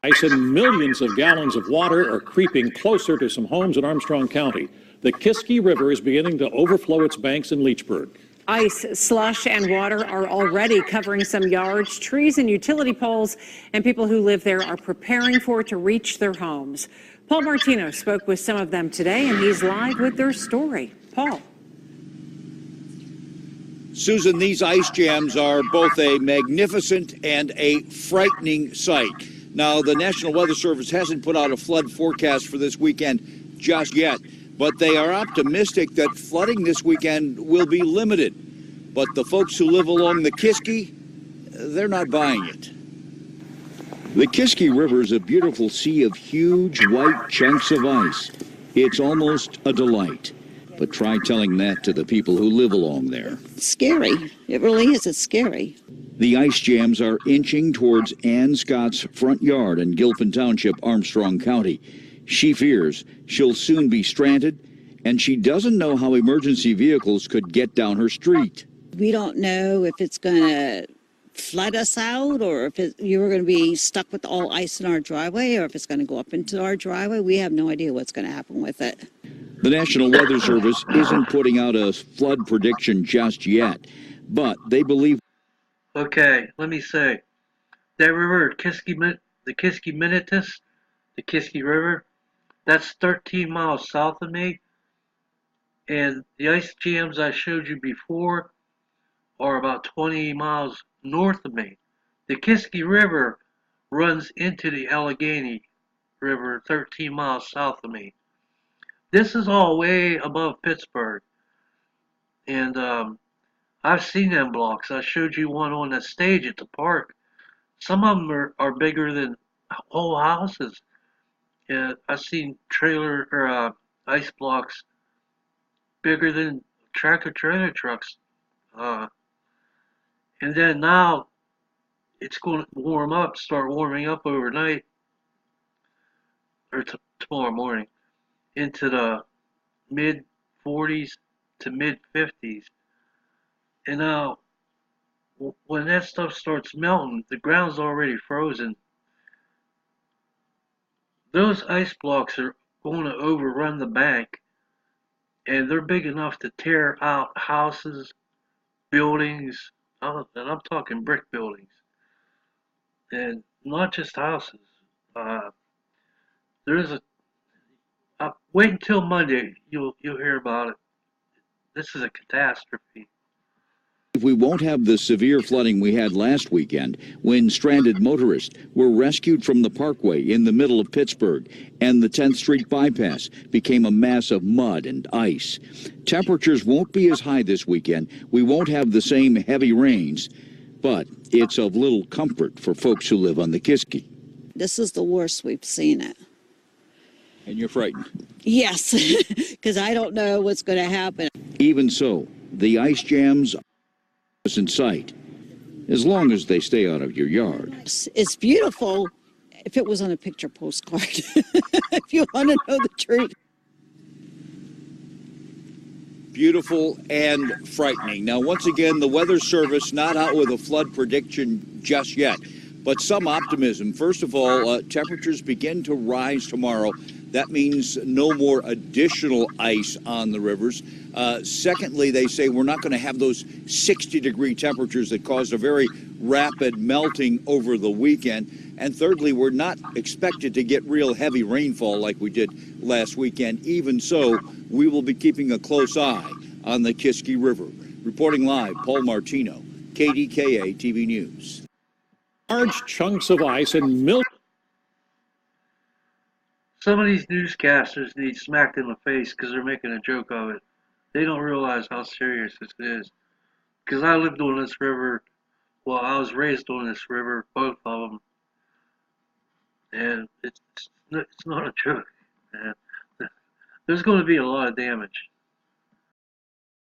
Ice and millions of gallons of water are creeping closer to some homes in Armstrong County. The Kiski River is beginning to overflow its banks in Leechburg. Ice, slush, and water are already covering some yards, trees, and utility poles, and people who live there are preparing for it to reach their homes. Paul Martino spoke with some of them today, and he's live with their story. Paul. Susan, these ice jams are both a magnificent and a frightening sight. Now, the National Weather Service hasn't put out a flood forecast for this weekend just yet, but they are optimistic that flooding this weekend will be limited. But the folks who live along the Kiski, they're not buying it. The Kiski River is a beautiful sea of huge white chunks of ice. It's almost a delight. But try telling that to the people who live along there. It's scary. It really is. It's scary. The ice jams are inching towards Ann Scott's front yard in Gilpin Township, Armstrong County. She fears she'll soon be stranded, and she doesn't know how emergency vehicles could get down her street. We don't know if it's going to flood us out, or if you're going to be stuck with all ice in our driveway, or if it's going to go up into our driveway. We have no idea what's going to happen with it. The National Weather Service isn't putting out a flood prediction just yet, but they believe. Okay, let me say, that river, the Kiski Minitus, the Kiski River, that's 13 miles south of me, and the ice jams I showed you before are about 20 miles north of me. The Kiski River runs into the Allegheny River 13 miles south of me. This is all way above Pittsburgh, and I've seen them blocks. I showed you one on the stage at the park. Some of them are bigger than whole houses. And I've seen ice blocks bigger than tractor-trailer trucks. And then now it's going to start warming up overnight, or tomorrow morning, into the mid 40s to mid 50s. And now, when that stuff starts melting, the ground's already frozen. Those ice blocks are going to overrun the bank, and they're big enough to tear out houses, buildings, and I'm talking brick buildings, and not just houses. Wait until Monday. You'll hear about it. This is a catastrophe. We won't have the severe flooding we had last weekend when stranded motorists were rescued from the parkway in the middle of Pittsburgh, and the 10th Street bypass became a mass of mud and ice. Temperatures won't be as high this weekend. We won't have the same heavy rains, but it's of little comfort for folks who live on the Kiski. This is the worst we've seen it. And you're frightened? Yes, because I don't know what's going to happen. Even so, the ice jams are in sight, as long as they stay out of your yard. It's beautiful if it was on a picture postcard, if you want to know the truth. Beautiful and frightening. Now, once again, the Weather Service not out with a flood prediction just yet, but some optimism. First of all, temperatures begin to rise tomorrow. That means no more additional ice on the rivers. Secondly, they say we're not going to have those 60-degree temperatures that caused a very rapid melting over the weekend. And thirdly, we're not expected to get real heavy rainfall like we did last weekend. Even so, we will be keeping a close eye on the Kiski River. Reporting live, Paul Martino, KDKA TV News. Large chunks of ice and milk. Some of these newscasters need smacked in the face because they're making a joke of it. They don't realize how serious this is. Because I lived on this river, well, I was raised on this river, both of them, and it's not a joke. Man. There's going to be a lot of damage.